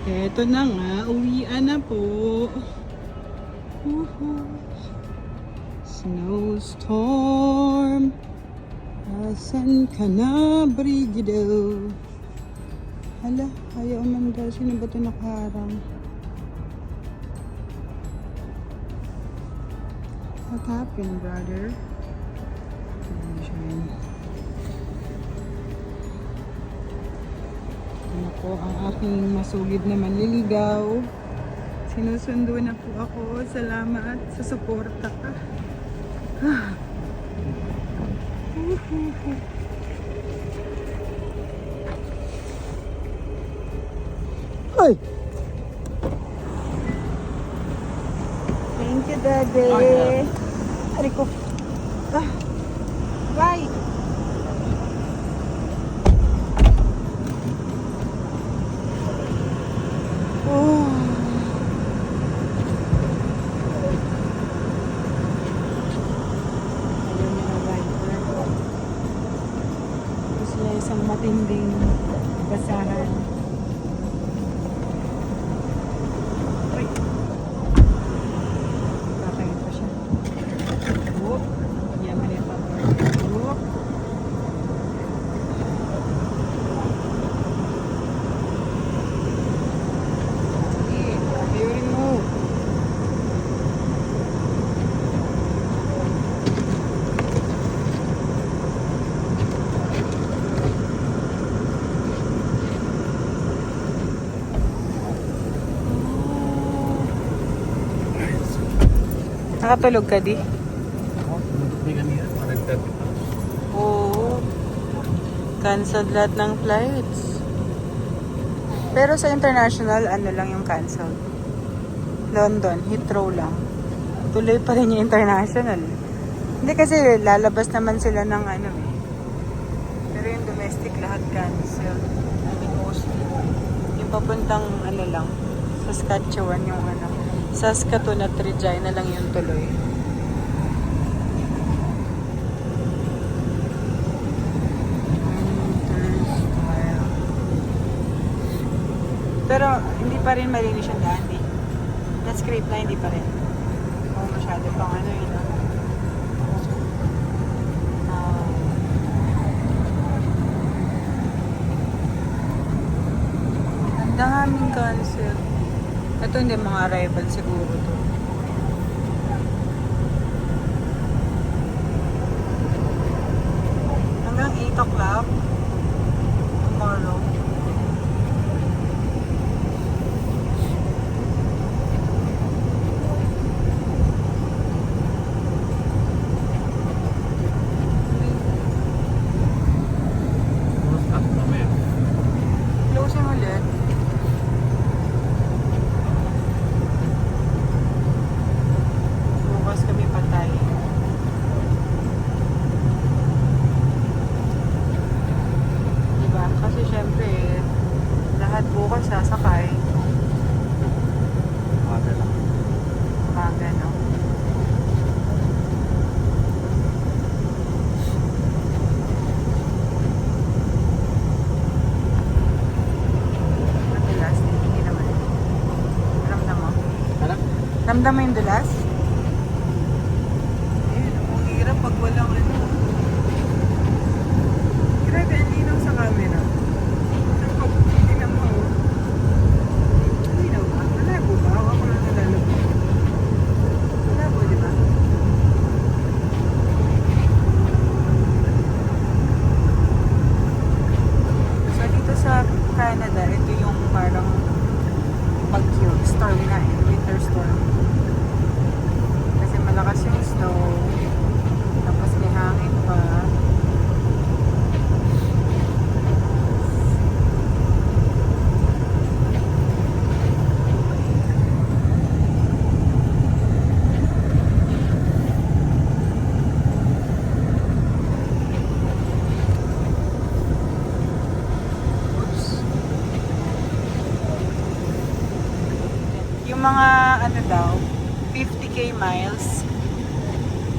Eto na nga, uwian na po. Woohoo. Snowstorm. Asan ka na, Brigido? Hala, ayaw man daw. Sino ba ito nakaharang? What happened, brother? Ano po ang aking masugid na manliligaw. Sinusundo na po ako. Salamat sa suporta. Hoy! Thank you, Daddy. Ari ko. Bye! Oh. Ayun na rider. Gusto niya isang matinding basahan. Ay! Kakain pa siya. Whoop! Yaman yan pa. Whoop! Ayurin mo. Nakatulog ka, di? Hindi kanina, parang gabi pa. Oo. Cancelled lahat ng flights. Pero sa international, ano lang yung cancelled? London, Heathrow lang. Tuloy pa rin yung international. Hindi kasi lalabas naman sila ng ano eh. Pero yung domestic lahat cancelled. I mean mostly. Yung papuntang ano lang, Saskatchewan yung ano. Saskatoon at Regina lang yung tuloy. Pero hindi pa rin malinis yung daan eh. Na-scrape na hindi pa rin. Oo, masyado pang ano yun. Ang daming cancel. Ito hindi mga arrival siguro to. Hanggang 8 o'clock tomorrow. Stop mamaya. Closing ulit. Bukas kami patay. Diba? Kasi syempre, lahat bukas sasakay. Umaga lang. Umaga, no? Madalas, hindi naman. Ramdam mo? Ano? Ramdam mo yung dulas? Ayun, ang hirap pag walang ano. Grabe, ang linaw sa camera. Pero pag tingnan mo, linaw ba? Malabo ba? Ako lang nalalabo. Malabo, di ba? So, dito sa Canada, ito yung parang bagyo, storm na eh, winter storm. Kasi malakas yung snow, tapos may hangin pa. Oops. Yung mga ano daw, 50k miles,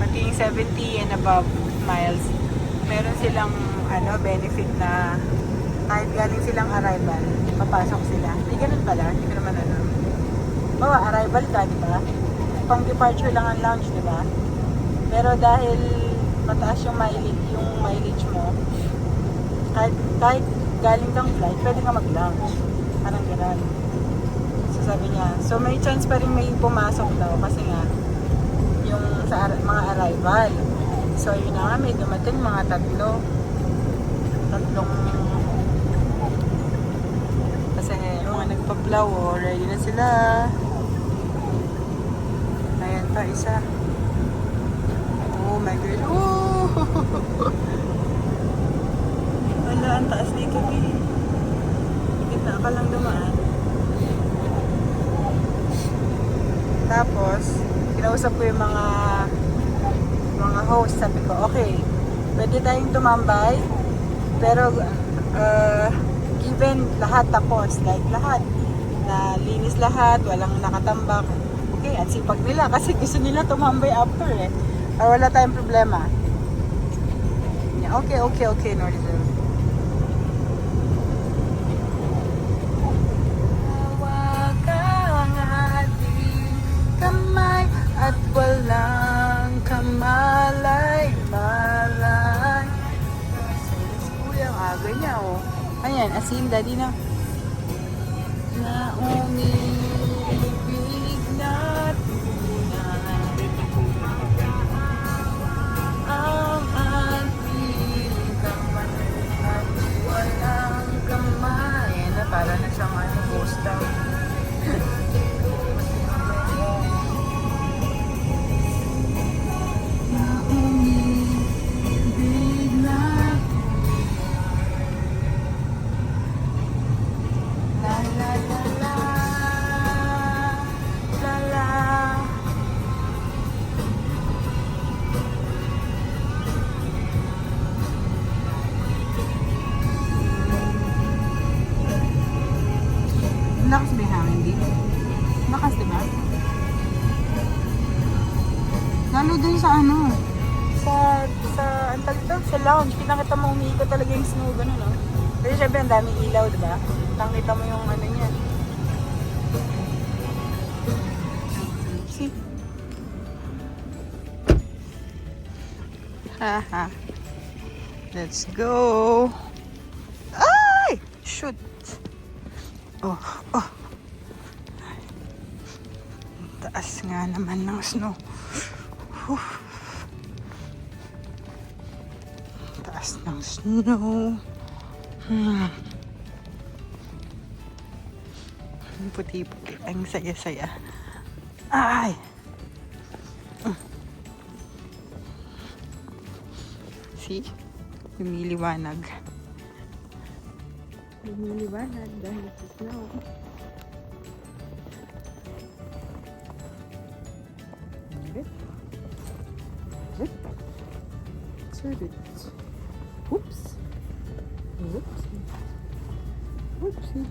maging 70 and above miles, meron silang ano benefit na kahit galing silang arrival, papasok sila. Hindi ganun ba? pala, hindi ko naman alam. Bawa, arrival ka, di ba? Pang departure lang ang lounge, di ba? Pero dahil mataas yung mileage mo, kahit galing kang flight, pwede ka mag-lounge. Parang gano'n. So sabi niya, so may chance pa rin may pumasok daw kasi nga, yung sa mga arrival. So yun na nga, may dumating mga tatlong kasi mga nagpa-plow, oh, ready na sila. Ayan pa, isa. Oh my God. Oh! Wala, ang taas dito, eh. Gitna ka lang dumaan. Tapos, kinausap ko yung mga host. Sabi ko, okay, pwede tayong tumambay, pero given lahat tapos, like lahat, na linis lahat, walang nakatambak. Okay, at sipag nila kasi gusto nila tumambay after eh. Or wala tayong problema. Yeah, okay, Northern. Hawak ang ating kamay at walang kamalay-malay. Kuya, ang aga niya, oh. Ayan, asin, daddy na. Na umibig na tunay ang ating kamay at walang kamay. Ayan na, para na siyang ghost town. Na umibig na la la la la la la. Lakas ba yung hangin dito? Lakas, diba? Lalo dun sa ano, sa ang tawag dito, sa lounge, pinakita mo umiikot talaga yung snow, gano'n, no? Kasi syempre ang daming ilaw, diba? Nakita mo yung ano niya. See? Haha. Let's go. Ay! Shoot. Oh. Taas nga naman ng snow. Whew. Taas ng snow. Puti-puti. Ang saya-saya. Ay! See? Lumiliwanag. Lumiliwanag dahil sa snow. Oops. Whoopsie.